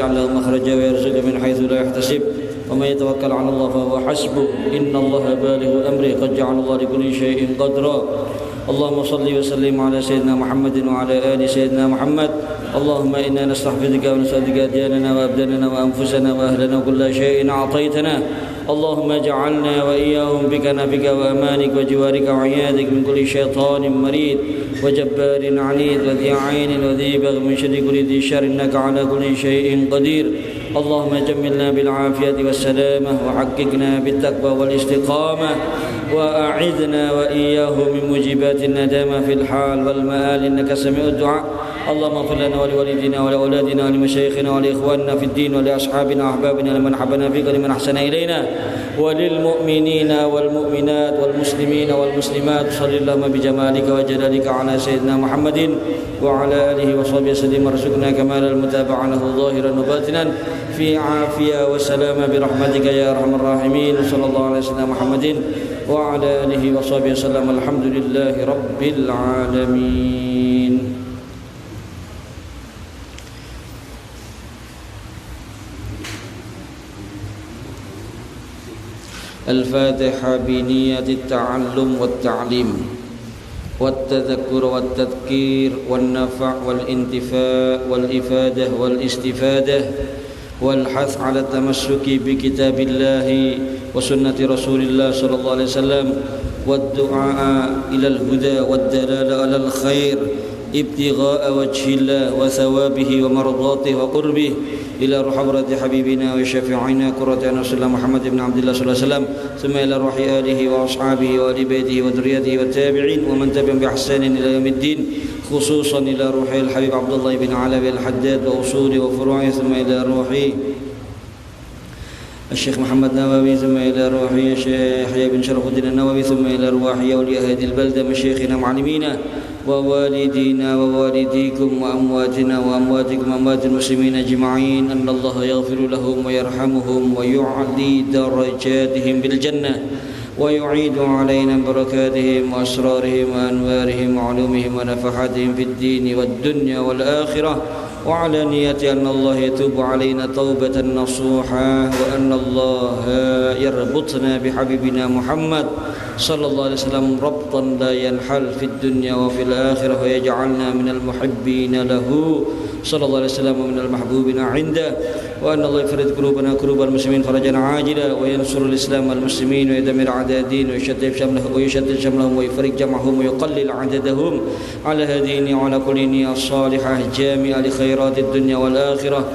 يجعل له مخرجا ويرزقه من حيث لا يحتسب ومن يتوكل على الله فهو حسبه إن الله بالغ أمره قد جعل الله لكل شيء قدرا اللهم صل وسلم على سيدنا محمد وعلى آل سيدنا محمد اللهم إنا نستحفظك ونسألك أدياننا وأبداننا وأنفسنا وأهلنا وكل شيء أعطيتنا اللهم اجعلنا وإياهم بكنفك وأمانك وجوارك وعيادك من كل شيطان مريد وجبار عنيد وذي عين وذي بغ من شر كل ذي شر إنك على كل شيء قدير اللهم جملنا بالعافية والسلامة وحققنا بالتقوى والاستقامة وأعذنا وإياه من موجبات الندامة في الحال والمآل إنك سميع الدعاء اللهم اغفر لنا ولوالدينا ولأولادنا ولمشايخنا ولإخواننا في الدين ولأصحابنا وأحبابنا لمن حبنا فيك ولمن أحسن إلينا وللمؤمنين والمؤمنات والمسلمين والمسلمات صل اللهم بجمالك وجلالك على سيدنا محمد وعلى آله وصحبه وسلم وارزقنا كمال المتابعة له ظاهرا وباطنا في عافية وسلامة برحمتك يا أرحم الراحمين صلى الله على سيدنا محمد وعلى آله وصحبه وسلم الحمد لله رب العالمين. الفاتحة بنية التعلم والتعليم والتذكر والتذكير والنفع والانتفاع والإفادة والاستفادة والحث على التمسك بكتاب الله وسنة رسول الله صلى الله عليه وسلم والدعاء إلى الهدى والدلالة على الخير ابتغاء وجه الله وثوابه ومرضاته وقربه إلى روح حضرة حبيبنا وشفيعنا قرة أعين رسول الله محمد بن عبد الله صلى الله عليه وسلم ثم إلى روح آله وأصحابه وآل بيته وذريته والتابعين ومن تبعهم بإحسان إلى يوم الدين خصوصا إلى روح الحبيب عبد الله بن علوي الحداد وأصوله وفروعه ثم إلى روح الشيخ محمد نووي ثم إلى روح الشيخ يحيى بن شرف الدين النووي ثم إلى روح أولياء هذه البلدة مشايخنا معلمينا ووالدينا ووالديكم وأمواتنا وأمواتكم وأموات المسلمين أجمعين أن الله يغفر لهم ويرحمهم ويعلي درجاتهم بالجنة ويعيد علينا بركاتهم وأسرارهم وأنوارهم وعلومهم ونفحاتهم في الدين والدنيا والآخرة وعلى نية أن الله يتوب علينا توبة نصوحا وأن الله يربطنا بحبيبنا محمد صلى الله عليه وسلم ربطا لا ينحل في الدنيا وفي الآخرة ويجعلنا من المحبين له صلى الله عليه وسلم ومن المحبوبين عنده وأن الله يفرج قلوبنا قلوب المسلمين فرجا عاجلا وينصر الإسلام والمسلمين ويدمر أعداء الدين ويشتت شملهم ويفرج جمعهم ويقلل عددهم على هدينا وعلى كل نية صالحة جامعة لخيرات الدنيا والآخرة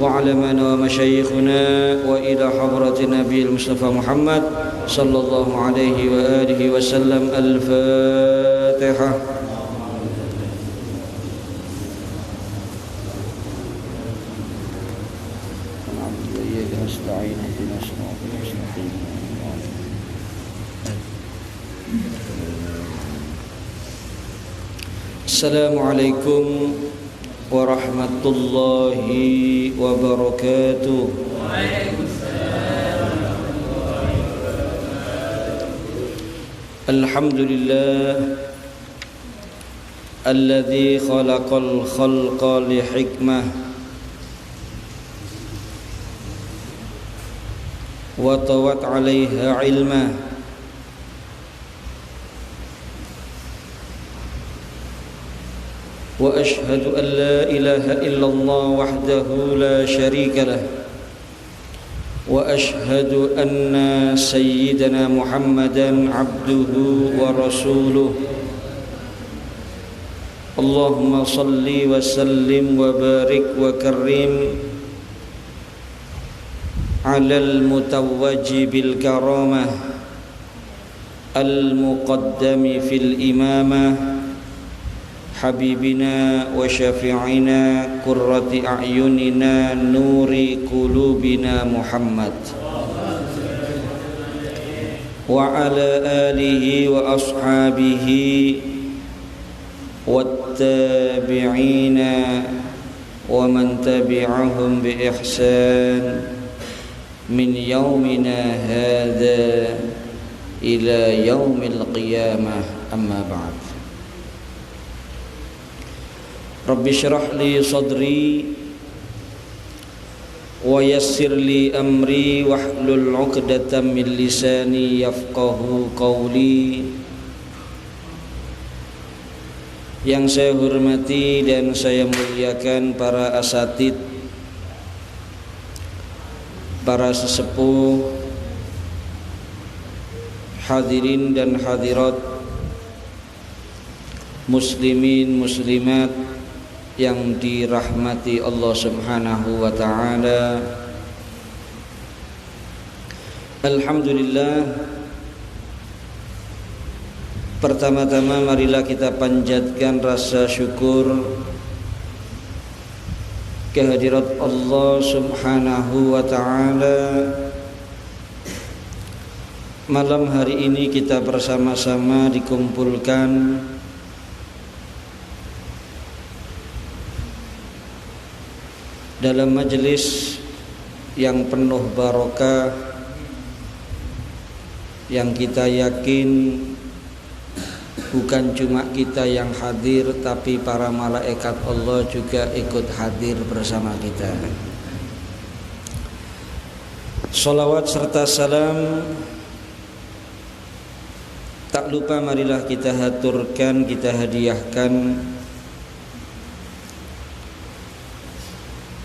وعلمنا ومشايخنا وإلى حضرة نبي المصطفى محمد صلى الله عليه وآله وسلم. الفاتحة. Assalamualaikum warahmatullahi wabarakatuh. Alhamdulillah alladzi khalaqal khalqa li hikmah wa tawat 'alaiha 'ilmah وأشهد أن لا إله إلا الله وحده لا شريك له وأشهد أن سيدنا محمدا عبده ورسوله اللهم صل وسلم وبارك وكرم على المتوج بالكرامة المقدم في الإمامة حبيبنا وشفيعنا قرة أعيننا نور قلوبنا محمد وعلى آله وأصحابه والتابعين ومن تبعهم بإحسان من يومنا هذا إلى يوم القيامة. أما بعد. Rabbi syrah li sadri wa yassir li amri wahlul 'uqdatam min lisani yafqahu qawli. Yang saya hormati dan saya muliakan para asatid, para sesepuh, hadirin dan hadirat, muslimin muslimat yang dirahmati Allah Subhanahu wa taala. Alhamdulillah, pertama-tama marilah kita panjatkan rasa syukur kehadirat Allah Subhanahu wa taala. Malam hari ini kita bersama-sama dikumpulkan dalam majelis yang penuh barokah, yang kita yakin bukan cuma kita yang hadir, tapi para malaikat Allah juga ikut hadir bersama kita. Salawat serta salam tak lupa marilah kita haturkan, kita hadiahkan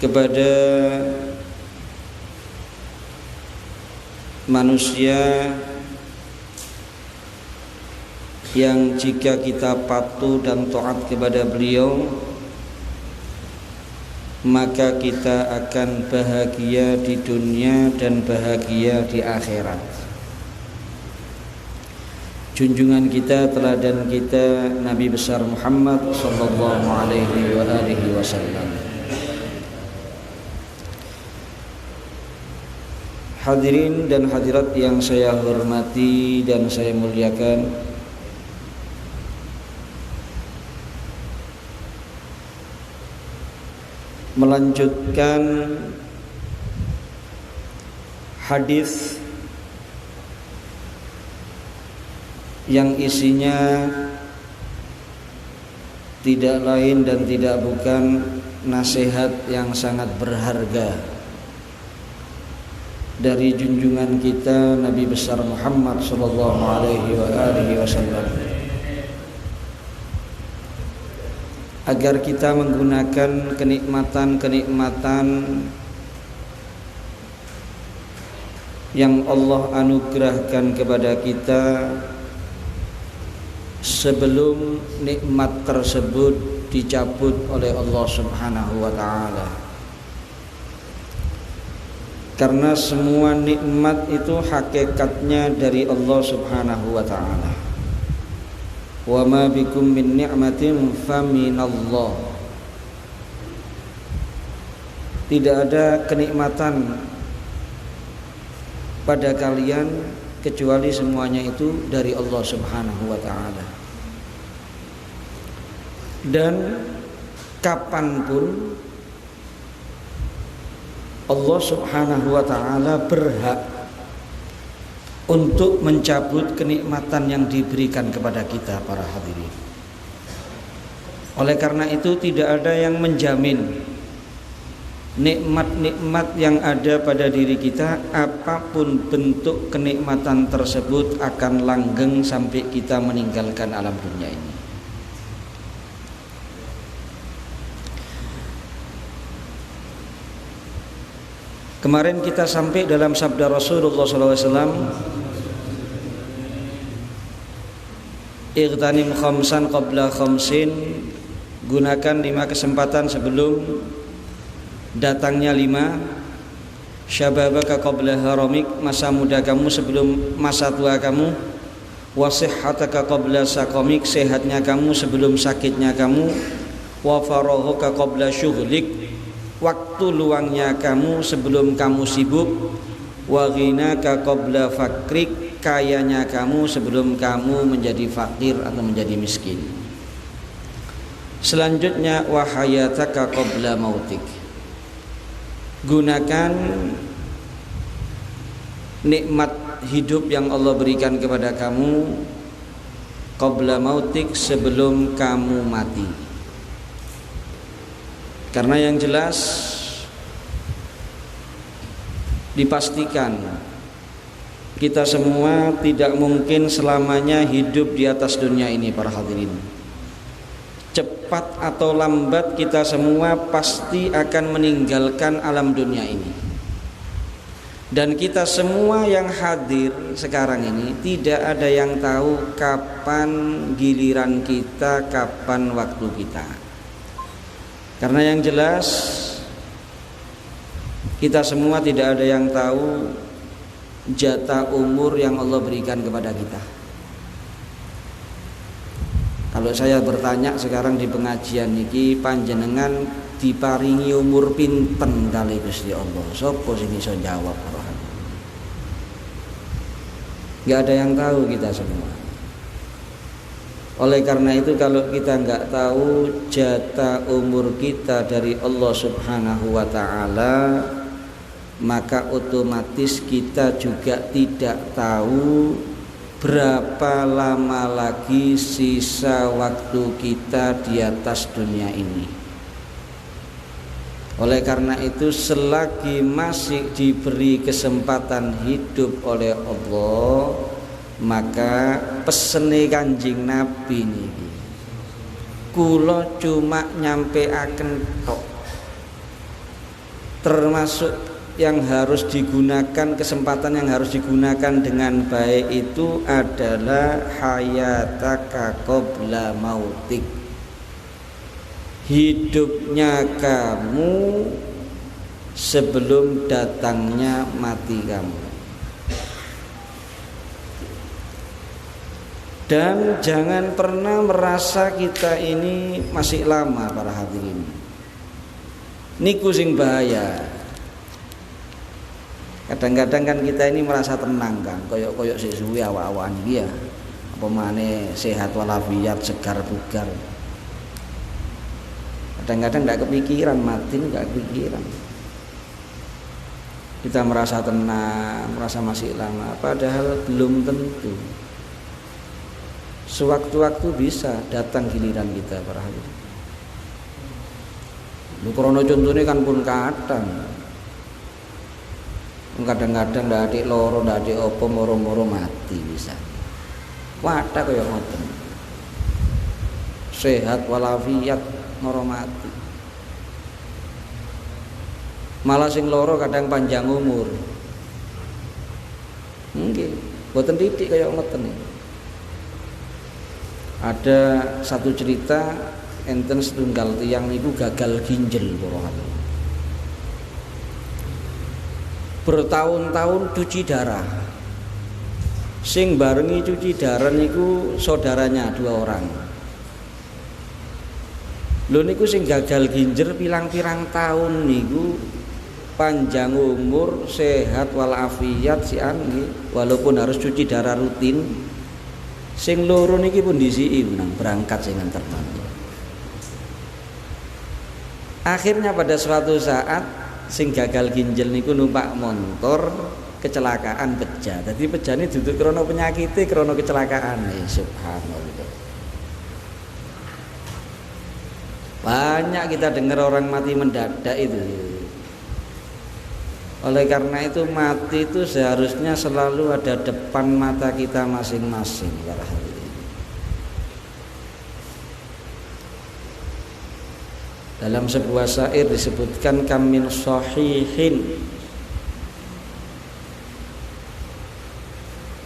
kepada manusia yang jika kita patuh dan taat kepada beliau, maka kita akan bahagia di dunia dan bahagia di akhirat. Junjungan kita, teladan kita, Nabi besar Muhammad sallallahu alaihi wasallam. Hadirin dan hadirat yang saya hormati dan saya muliakan, melanjutkan hadis yang isinya tidak lain dan tidak bukan nasihat yang sangat berharga dari junjungan kita Nabi besar Muhammad sallallahu alaihi wasallam, agar kita menggunakan kenikmatan-kenikmatan yang Allah anugerahkan kepada kita sebelum nikmat tersebut dicabut oleh Allah Subhanahu wa taala. Karena semua nikmat itu hakikatnya dari Allah Subhanahu wa taala. Wa ma bikum min ni'matin faminallah. Tidak ada kenikmatan pada kalian kecuali semuanya itu dari Allah Subhanahu wa taala. Dan kapanpun Allah Subhanahu wa taala berhak untuk mencabut kenikmatan yang diberikan kepada kita para hadirin. Oleh karena itu tidak ada yang menjamin nikmat-nikmat yang ada pada diri kita, apapun bentuk kenikmatan tersebut, akan langgeng sampai kita meninggalkan alam dunia ini. Kemarin kita sampai dalam sabda Rasulullah SAW, Ightanim khamsan qabla khamsin, gunakan 5 kesempatan sebelum datangnya 5. Syababaka qabla haramik, masa muda kamu sebelum masa tua kamu. Wasihhataka qabla saqamik, sehatnya kamu sebelum sakitnya kamu. Wa faraghuka qabla syughlik, waktu luangnya kamu sebelum kamu sibuk. Wa ghinaka qabla fakrik, kayanya kamu sebelum kamu menjadi fakir atau menjadi miskin. Selanjutnya wa hayataka qabla mautik, gunakan nikmat hidup yang Allah berikan kepada kamu qabla mautik, sebelum kamu mati. Karena yang jelas dipastikan kita semua tidak mungkin selamanya hidup di atas dunia ini para hadirin. Cepat atau lambat kita semua pasti akan meninggalkan alam dunia ini. Dan kita semua yang hadir sekarang ini tidak ada yang tahu kapan giliran kita, kapan waktu kita. Karena yang jelas kita semua tidak ada yang tahu jatah umur yang Allah berikan kepada kita. Kalau saya bertanya sekarang di pengajian niki, panjenengan diparingi umur pinten kali Gusti Allah, sapa sing iso jawab? Gak ada yang tahu kita semua. Oleh karena itu kalau kita nggak tahu jatah umur kita dari Allah Subhanahu wa ta'ala, maka otomatis kita juga tidak tahu berapa lama lagi sisa waktu kita di atas dunia ini. Oleh karena itu selagi masih diberi kesempatan hidup oleh Allah, maka pesene Kanjeng Nabi niki kula cuma nyampeaken tok, termasuk yang harus digunakan, kesempatan yang harus digunakan dengan baik itu adalah hayataka qabla mautik, hidupnya kamu sebelum datangnya mati kamu. Dan jangan pernah merasa kita ini masih lama para hadirin. Niku sing bahaya. Kadang-kadang kan kita ini merasa tenang kan, koyok-koyok sik suwi awak-awakan iki ya. Apa maneh sehat walafiat, segar bugar. Kadang-kadang enggak kepikiran mati, enggak kepikiran. Kita merasa tenang, merasa masih lama, padahal belum tentu. Sewaktu-waktu bisa datang giliran kita para hadirin. Lu krono contone kan pun kadang. Kadang-kadang ndak adik loro, ndak adik apa moro-moro mati bisa. Wadah kaya ngoten. Sehat walafiat moro mati. Malah sing loro kadang panjang umur. Nggih, boten titik kaya ngoten iki. Ada satu cerita enten setunggal tiyang niku gagal ginjal para hadirin. Bertahun-tahun cuci darah. Sing barengi cuci darah niku saudaranya 2 orang. Lho niku sing gagal ginjal pirang-pirang tahun niku panjang umur, sehat walafiat sian nggih, walaupun harus cuci darah rutin. Sing loro niki pun disiki nang berangkat sing nganterno. Akhirnya pada suatu saat sing gagal ginjal niku numpak motor kecelakaan pecah. Dadi pejane duduk krana penyakite, krana kecelakaan. Subhanallah. Banyak kita dengar orang mati mendadak itu. Oleh karena itu mati itu seharusnya selalu ada depan mata kita masing-masing para hadirin. Dalam sebuah syair disebutkan kam min sahihin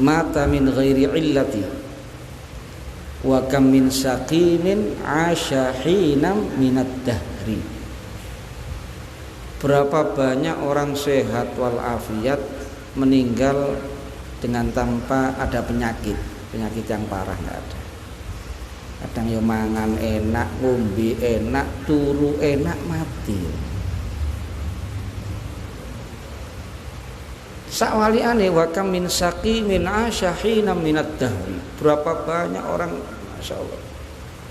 mata min ghairi illati wa kam min saqimin asha hinam minad dahri. Berapa banyak orang sehat walafiat meninggal dengan tanpa ada penyakit yang parah enggak ada. Kadang yo mangan enak, ngombe enak, turu enak, mati. Sakwaliane wa kam min saqimin asyahina minad dahri. Berapa banyak orang masyaallah.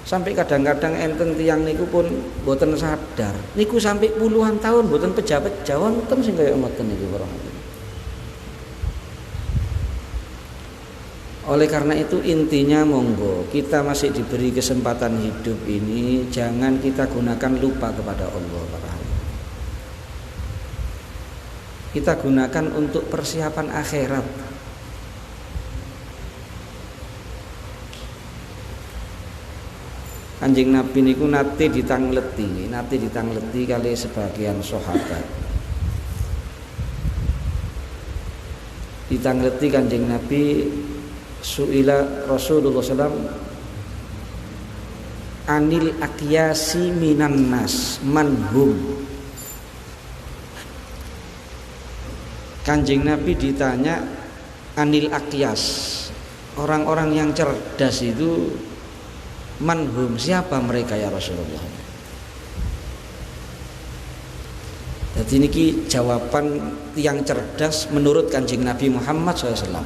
Sampai kadang-kadang enten tiyang niku pun boten sadar. Niku sampai puluhan tahun boten pejah-pejah wonten sing kaya ngoten niku para. Oleh karena itu intinya monggo kita masih diberi kesempatan hidup ini, jangan kita gunakan lupa kepada Allah para hadirin. kita gunakan untuk persiapan akhirat. Kanjeng Nabi niku nate ditangleti kali sebagian sahabat. Ditangleti Kanjeng Nabi, suila Rasulullah SAW anil akyasi minan nas manhum. Kanjeng Nabi ditanya anil akyas, orang-orang yang cerdas itu manhum, siapa mereka ya Rasulullah? Jadi niki jawaban yang cerdas menurut Kanjeng Nabi Muhammad SAW.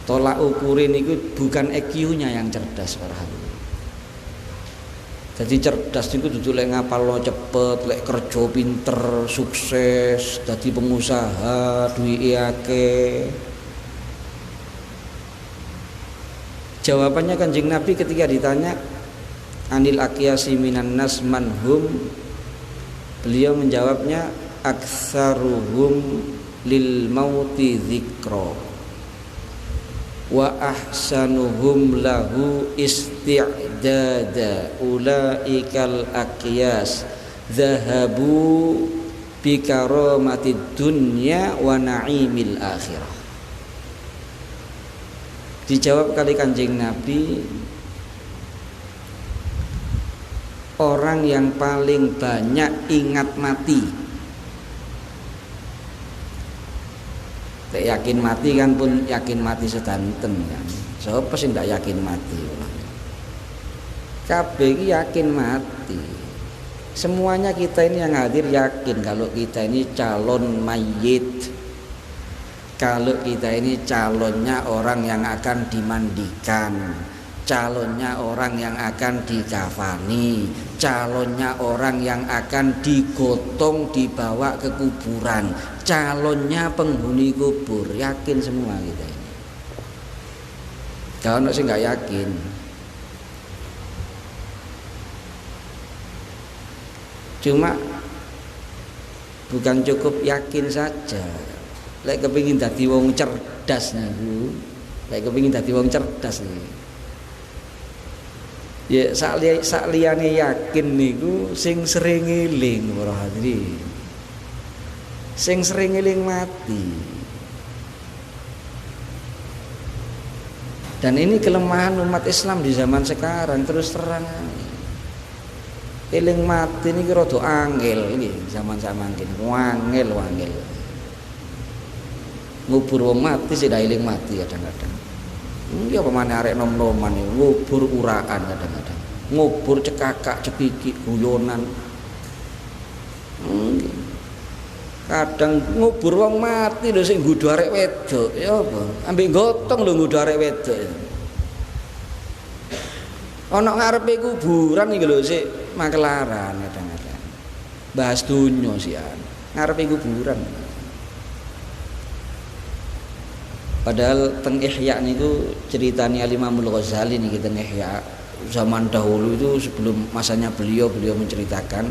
Tolak ukurin itu bukan EQ-nya yang cerdas para hadirin. Jadi cerdas itu duduk lek ngapalno cepet, lek kerja pinter, sukses, dadi pengusaha, duwike akeh. Jawabannya Kanjeng Nabi ketika ditanya anil akyasi minan nas manhum, beliau menjawabnya aktsaruhum lil mauti dzikra wa ahsanuhum lahu isti'dada ulaikal akyas dhahabu bi karamatid dunya wa na'imil akhirah. Dijawab kali Kanjeng Nabi, orang yang paling banyak ingat mati. Tak yakin mati kan pun yakin mati sedanten kan. Siapa sih ndak yakin mati? Kabeh iki yakin mati. Semuanya kita ini yang hadir yakin kalau kita ini calon mayit. Kalau kita ini calonnya orang yang akan dimandikan, calonnya orang yang akan dikafani, calonnya orang yang akan digotong dibawa ke kuburan, calonnya penghuni kubur, yakin semua kita ini. Kalau sih nggak yakin. Cuma bukan cukup yakin saja. Lek kepingin dadi wong cerdas niku, lek kepingin dadi wong cerdas niku. Ya sak liyane yakin niku sing sering eling para hadirin. Sing sering eling mati. Dan ini kelemahan umat Islam di zaman sekarang, terus terang. Eling mati niki rada angel ini zaman-zaman kene. Wangel. Ngubur wong mati sih dah eling mati kadang-kadang. Iki apa maneh arek nom-noman iki ngubur uraan kadang-kadang. Ngubur cekakak, cepiki, guyonan. Kadang ngubur wong mati lho sing nggodho arek wedok. Ya apa? Ambek gotong lho nggodho arek wedok. Ana ngarepe kuburan iki lho sik makelaran kadang-kadang. Bahas dunyo sian. Ngarepe kuburan. Padahal teng Ihya niku ceritanya Imamul Ghazali niki teng Ihya zaman dahulu itu sebelum masanya beliau menceritakan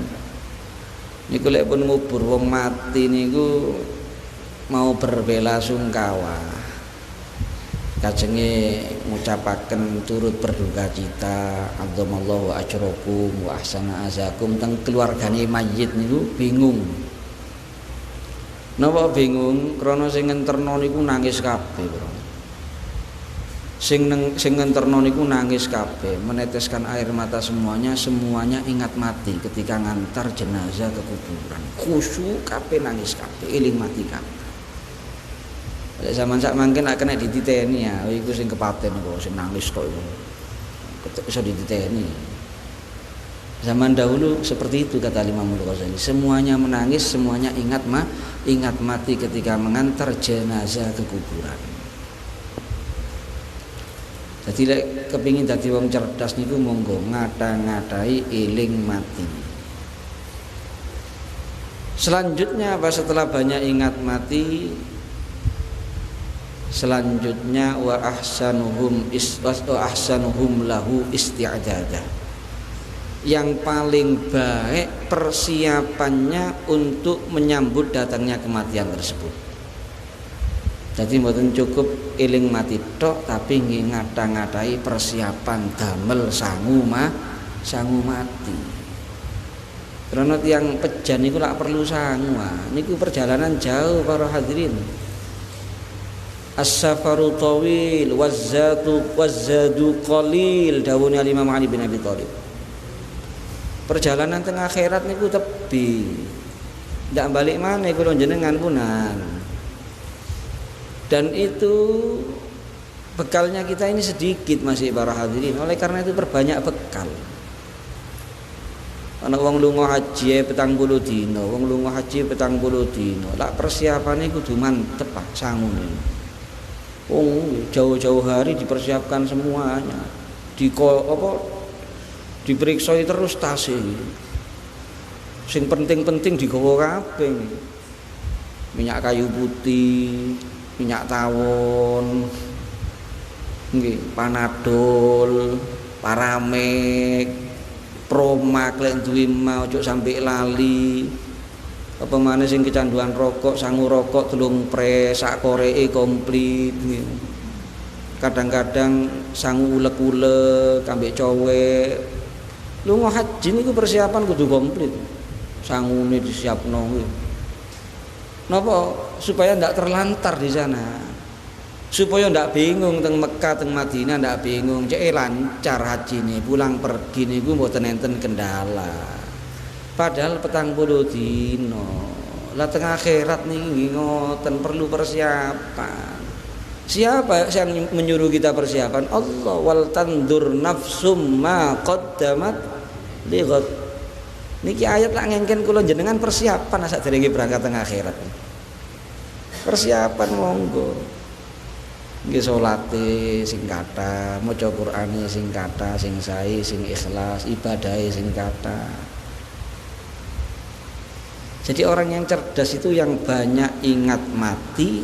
niku lek pun ngubur wong mati niku mau berbela sungkawa. Kajenge ngucapaken turut berduka cita, azzamallahu ajrakum wa ahsana azakum teng keluargane mayit niku bingung. Napa bingung? Krana sing ngenterno niku nangis kabeh, Bro. Sing ngenterno niku nangis kabeh, meneteskan air mata semuanya ingat mati ketika ngantar jenazah ke kuburan. Khusyuk kabeh nangis kabeh, eling mati kabeh. Lek zaman sak mangken nek kena dititeni ya, iku sing kepaten kok sing nangis tok iku. Ketok iso dititeni. Zaman dahulu seperti itu kata Imam Ghazali. Semuanya menangis, semuanya ingat mati ketika mengantar jenazah ke kuburan. Jadi lek kepingin dadi wong cerdas niku monggo ngata-ngatai eling mati. Selanjutnya apa setelah banyak ingat mati? Selanjutnya wa ahsanuhum lahu isti'dada. yang paling baik persiapannya untuk menyambut datangnya kematian tersebut. Jadi mboten cukup eling mati tok, tapi ngata-ngatai persiapan damel sangu mati. Karena yang pejan niku lak perlu sangu. Niku perjalanan jauh para hadirin. As-safaru tawil wazzadu qalil, dawuhnya Imam Ali bin Abi Thalib. Perjalanan tengah akhirat niku tebi. Ndak balik maneh kula jenengan punan. Dan itu bekalnya kita ini sedikit masih para hadirin. Oleh karena itu perbanyak bekal. Ana wong lunga haji 40 dina, wong lunga haji 40 dina. Lak persiapane kudu mantep Pak sangune. Wong jauh-jauh hari dipersiapkan semuanya. Diperiksa terus tasih. Sing penting-penting digawa kabeh. Minyak kayu putih, minyak tawon, nggih, panadol, paramek, promak lek duwe mau ojo sampai lali. Apa maneh sing kecanduan rokok, sangu rokok telung pres, sak koreke komplit nggih. Kadang-kadang sangu ulek-ulek, ambek cowek. Lunga haji niku persiapan kudu komplit. Sangune disiapno nggih. Napa? Supaya ndak terlantar di sana. Supaya ndak bingung teng Mekah teng Madinah, ndak bingung cek lancar hajine, pulang pergi niku mboten enten kendala. Padahal 40 dina. Lah teng akhirat niki ngoten perlu persiapan. Siapa yang menyuruh kita persiapan? Allah. Wal tandur nafsum ma qaddamat lighad. Niki ayat lak ngengken kula jenengan persiapan sakderenge berangkat teng akhirat. Persiapan monggo. Nggih salate sing kathah, maca Qur'ane sing kathah, sing sae, sing ikhlas, ibadahe sing kathah. Jadi orang yang cerdas itu yang banyak ingat mati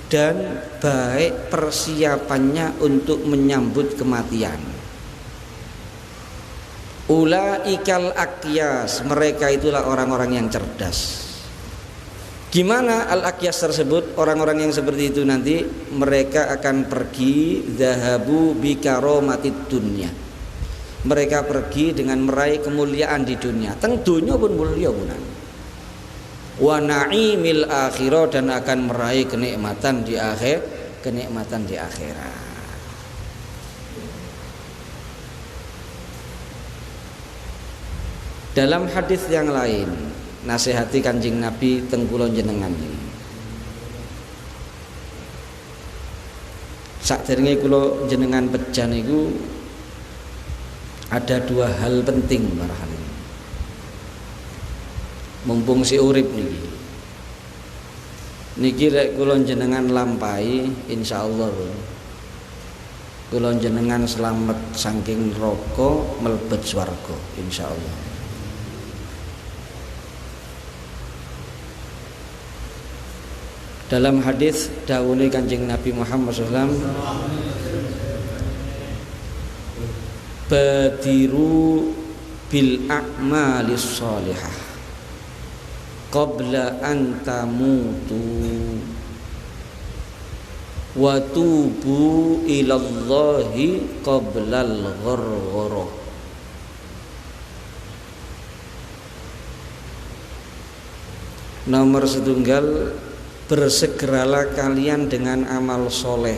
dan baik persiapannya untuk menyambut kematian. Ulaikal aqyas, mereka itulah orang-orang yang cerdas. Gimana al-aqyas tersebut? Orang-orang yang seperti itu nanti mereka akan pergi zahabu bikaromatid dunya. Mereka pergi dengan meraih kemuliaan di dunia. Teng dunya pun mulia punan. Wa na'imil akhirah, dan akan meraih kenikmatan di akhirat. Dalam hadis yang lain, nasihati Kanjeng Nabi teng kula jenengan iki. Sakderenge kula jenengan pejan iku ada dua hal penting para hadirin. Mumpung si urip niki lek kula jenengan lampahi insyaallah kula jenengan selamat saking neraka mlebet swarga insyaallah. Dalam hadis dawuhe Kanjeng Nabi Muhammad SAW, badiru bil a'malis sholihah qabla an tamutu wa tubu ilallahi qablal gharghara. Nomor setunggal, bersegeralah kalian dengan amal soleh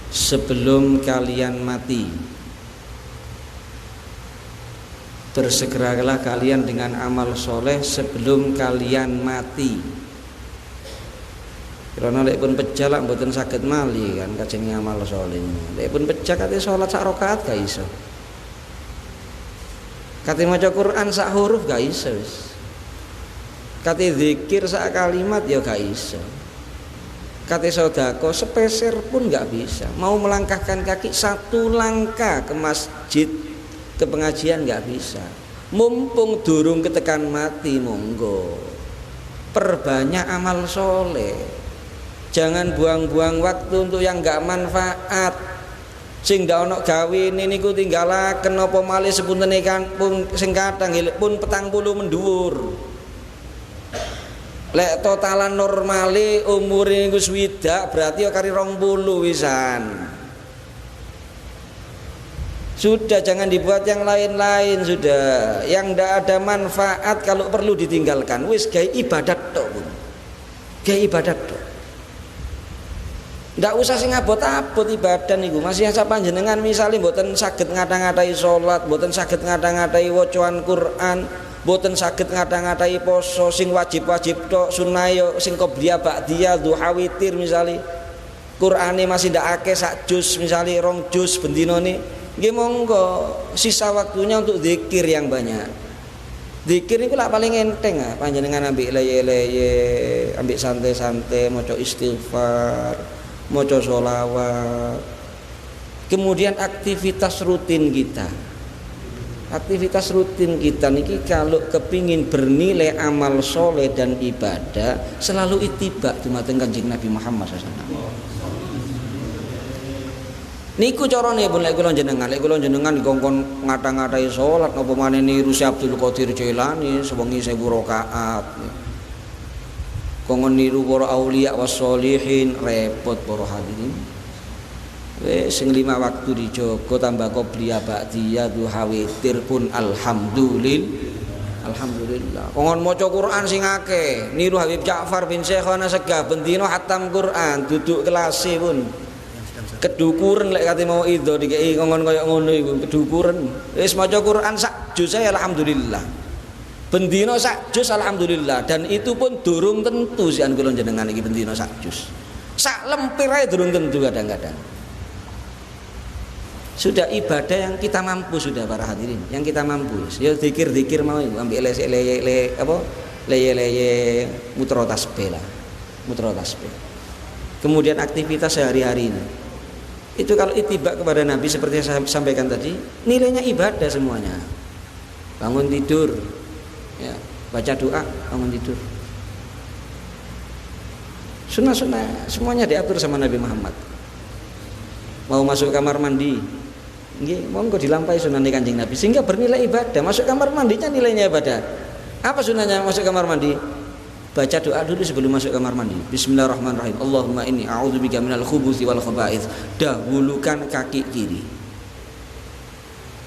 sebelum kalian mati. Bersegeralah kalian dengan amal soleh sebelum kalian mati. Karena lek pun pecah lak mboten saged mali kan kajenge amal soleh. Lek pun pecah kate salat sak rakaat gak iso. Kate maca Quran sak huruf gak iso wis. Kate zikir sak kalimat ya gak iso. Kate sedekah sepeser pun gak bisa. Mau melangkahkan kaki satu langkah ke masjid, ke pengajian gak bisa. Mumpung durung ketekan mati, monggo perbanyak amal soleh. Jangan buang-buang waktu untuk yang gak manfaat. Sing ndak ana gawene niku tinggalaken apa malih sepunten pun sing kadang pun 40 mendhuwur. Lek totalan normale umure niku swidak berarti ya kari 20 wisan. Sudah jangan dibuat yang lain-lain sudah. Yang ndak ada manfaat kalau perlu ditinggalkan. Wis gawe ibadat tok, Bun. Gawe ibadat tok. Ndak usah sing abot-abot ibadah niku. Masih asa panjenengan misale mboten saged ngata-ngatai salat, mboten saged ngata-ngatai wacaan Quran, mboten saged ngata-ngatai poso sing wajib-wajib tok, sunah yo sing qobliyah ba'diyah, duha witir misale. Qur'ane masih ndak akeh sak juz misale 2 juz bendinane. Nggih monggo sisa waktunya untuk zikir yang banyak. Zikir niku lak paling enteng panjenengan ambek leye-leye, ambek santai-santai maca istighfar, maca sholawat. Kemudian aktivitas rutin kita. Aktivitas rutin kita niki kalau kepingin bernilai amal soleh dan ibadah selalu ittiba dumateng Kanjeng Nabi Muhammad SAW. Niku carane pun lek kula jenengan dikongkon ngata-ngatai salat napa maneh niru Si Abdul Qadir Jailani sewengi 1000 rakaat. Kongkon niru para auliya was sholihin repot para hadirin. Wis sing 5 waktu dijogo tambah qobliyah ba'diyah duha witir pun alhamdulillah. Kongkon maca Quran sing akeh, niru Habib Ja'far bin Syekhana Segah bendina khatam Quran, duduk kelase pun. Kedukuran lek kate mau ido dikei kongkon kaya ngono iku kedukuran. Wis maca Quran sak juz alhamdulillah. Bendina sak juz alhamdulillah dan itu pun durung tentu sian kula jenengan iki bendina sak juz. Sak lempir ae durung tentu kadang-kadang. Sudah ibadah yang kita mampu sudah para hadirin, yang kita mampu. Ya zikir-zikir mau ambil leye mutra tasbih lah. Mutra tasbih. Kemudian aktivitas sehari-hari ini. Itu kalau ittiba kepada Nabi seperti yang saya sampaikan tadi, nilainya ibadah semuanya. Bangun tidur, ya, baca doa, bangun tidur. Sunnah-sunnah semuanya diatur sama Nabi Muhammad. Mau masuk kamar mandi, nggih, monggo dilampahi sunnah Kanjeng Nabi sehingga bernilai ibadah. Masuk kamar mandinya nilainya ibadah. Apa sunnahnya masuk kamar mandi? Baca doa dulu sebelum masuk kamar mandi. Bismillahirrahmanirrahim. Allahumma inni a'udzubika minal khubuthi wal khaba'ith. Dahulukan kaki kiri.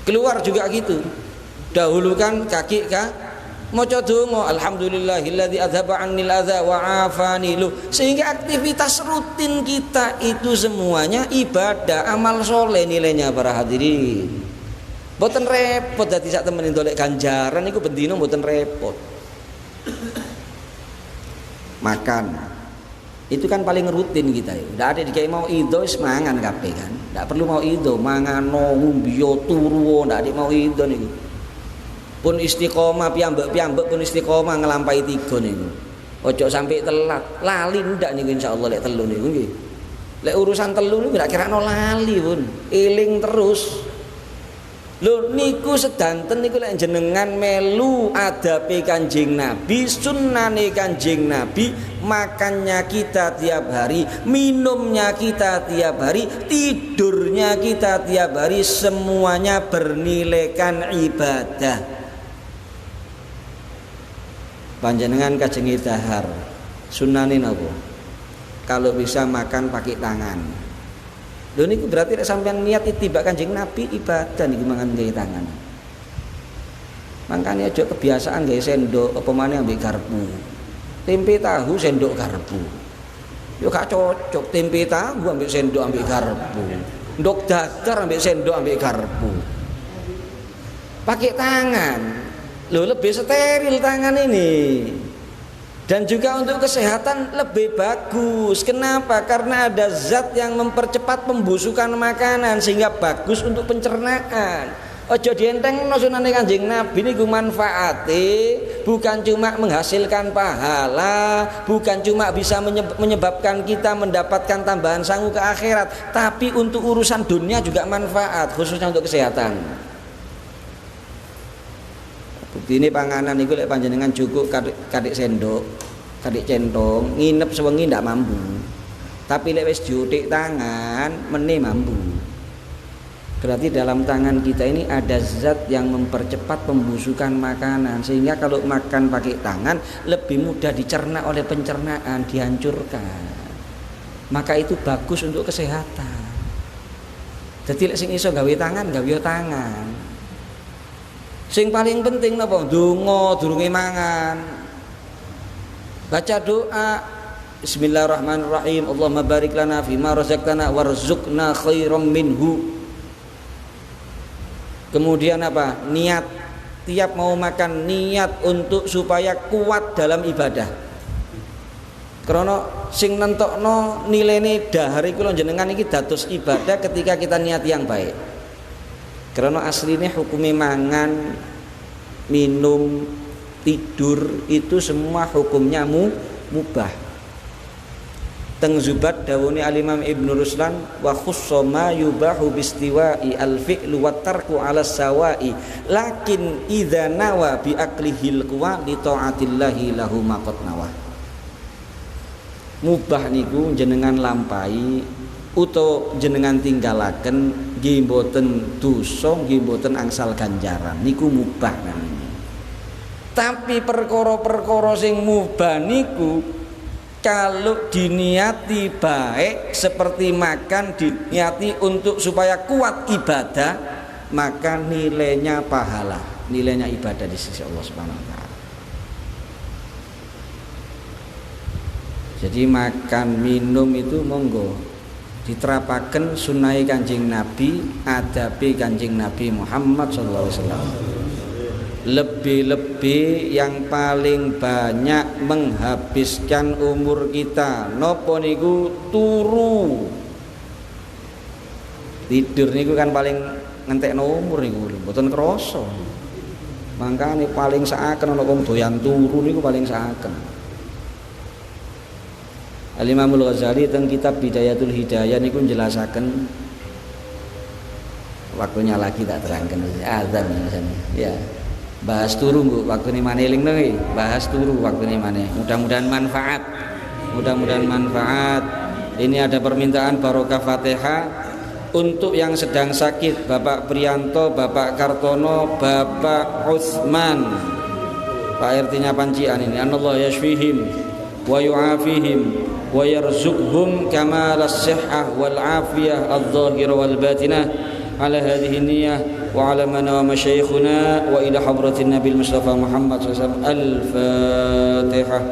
Keluar juga gitu. Dahulukan kaki maca donga alhamdulillahilladzi adzhaba 'annil adza wa 'afani. Sehingga aktivitas rutin kita itu semuanya ibadah, amal soleh nilainya para hadirin. Mboten repot dadi sak temen ndolek ganjaran iku bendina mboten repot. Makan itu kan paling rutin kita ya. Ndak ada dikai mau ido wis mangan kabeh kan. Ndak perlu mau ido, mangano ngombiyo turu, ndak ada mau ido niku. Pun istiqomah piyambak pun istiqomah ngelampahi 3 niku. Ojo sampai telat. Lali ndak niku insyaallah lek telu niku nggih. Lek urusan telu niku ndak kirano lali pun. Eling terus. Lho niku sedanten niku lek jenengan melu adabe Kanjeng Nabi, sunnane Kanjeng Nabi, makannya kita tiap hari, minumnya kita tiap hari, tidurnya kita tiap hari, semuanya bernilaikan ibadah. Panjenengan kajengi dahar, sunnane napa? Kalau bisa makan pakai tangan. Lho niku berarti nek sampean niat ittiba Kanjeng Nabi ibadah niku mangan nggawe tangan. Mangkane aja kebiasaan gawe sendok apa maneh ambek garpu. Tempe tahu sendok garpu. Yo gak cocok tempe tahu ambek sendok ambek garpu. Ndok dadar ambek sendok ambek garpu. Pakai tangan. Lho lebih steril tangan ini. Dan juga untuk kesehatan lebih bagus. Kenapa? Karena ada zat yang mempercepat pembusukan makanan sehingga bagus untuk pencernaan. Ojo dienteng no sunane Kanjeng Nabi niku manfaate bukan cuma menghasilkan pahala, bukan cuma bisa menyebabkan kita mendapatkan tambahan sangu ke akhirat, tapi untuk urusan dunia juga manfaat, khususnya untuk kesehatan. Bukti ini panganan itu lek panjenengan cukup kadik sendok, kadik centong, nginep sewengi ndak mampu. Tapi lek wis diutik tangan, meneh mampu. Berarti dalam tangan kita ini ada zat yang mempercepat pembusukan makanan, sehingga kalau makan pakai tangan lebih mudah dicerna oleh pencernaan, dihancurkan. Maka itu bagus untuk kesehatan. Jadi lek sing iso gawe tangan, gawe tangan. Sing paling penting napa? Donga durunge mangan. Baca doa Bismillahirrahmanirrahim. Allahumma barik lana fima razaqtana warzuqna khairam minhu. Kemudian apa? Niat. Tiap mau makan niat untuk supaya kuat dalam ibadah. Karena sing nentokno nilene dahar iku lho jenengan iki dados ibadah ketika kita niat yang baik. Karena aslinya hukumnya mangan, minum, tidur itu semua hukumnya mubah. Teng Zubat dawuhne Al-Imam Ibnu Ruslan wa khussa ma yubahu bistiwa'i al-fi'lu wa tarku 'ala sawa'i lakin idza nawa bi aklihil quwa li ta'atillahi lahu maqad nawa. Mubah niku jenengan lampahi utawa jenengan tinggalaken nggih mboten dosa, nggih mboten angsal ganjaran, niku mubah namanya. Tapi perkara-perkara sing mubah niku kalau diniati baik seperti makan diniati untuk supaya kuat ibadah, maka nilainya pahala, nilainya ibadah di sisi Allah Subhanahu wa taala. Jadi makan minum itu monggo diterapaken sunai Kanjeng Nabi, adabi Kanjeng Nabi Muhammad sallallahu alaihi wasallam. Lebih-lebih yang paling banyak menghabiskan umur kita nopo niku turu. Tidur niku kan paling ngentekno umur niku mboten krasa. Mangkane paling saaken ana wong doyan turu niku paling saaken. Al-Imamul Ghazali teng kitab Bidayatul Hidayah niku njelasaken, waktunya lagi tak terangkan azan ya. Bahas turu Bu, waktu ini maneling nih, bahas turu waktu ini maneh. Mudah-mudahan manfaat. Mudah-mudahan manfaat. Ini ada permintaan barokah Fatihah untuk yang sedang sakit, Bapak Priyanto, Bapak Kartono, Bapak Utsman. Pak RT-nya Pancian ini. Anallahu yashfihim wa yu'afihim wa yarzuqhum kamalas sihhah wal afiyah adh-dhahirah wal batinah ala hadhihi niyyah wa ala man wa masyayikhuna wa ila hadratin nabil mustafa Muhammad sallallahu alaihi wasallam. Al-Fatihah.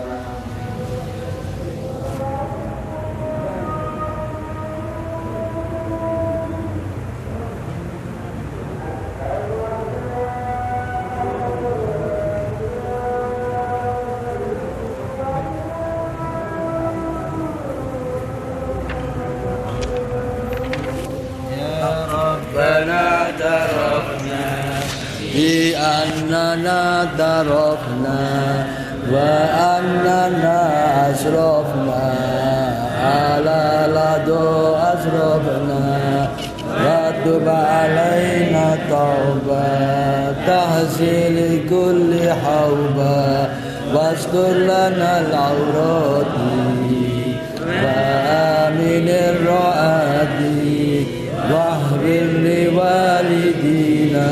بأننا اعترفنا وأننا أسرفنا على لدو أسرفنا وتب علينا توبة تحصيل كل حوبة واستر لنا العورات وآمن الرعاة واحفظ لوالدينا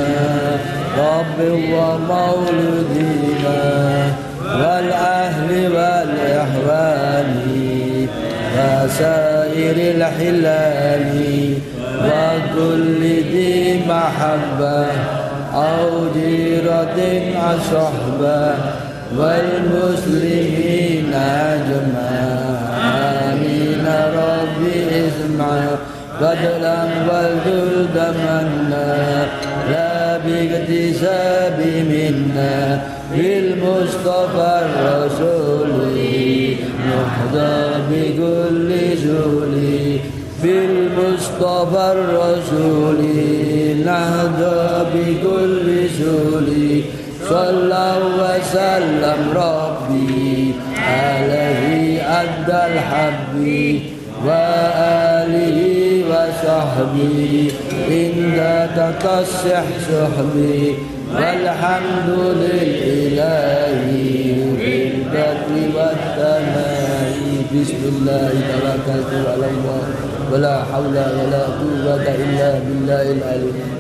رب ومولدينا والأهل والإخوان وسائر الحلال وكل ذي محبة أو جيرة صحبة والمسلمين أجمعين ربي اسمع بدلا والجلد منا لا باكتساب منا بالمصطفى الرسول نحظى بكل زول بالمصطفى الرسول نهضى بكل زول صلى وسلم ربي عليه أدى الحب وآله وصحبه إن تتصح صحبي والحمد لله بالبر والثناء بسم الله توكلت على الله ولا حول ولا قوة إلا بالله العلي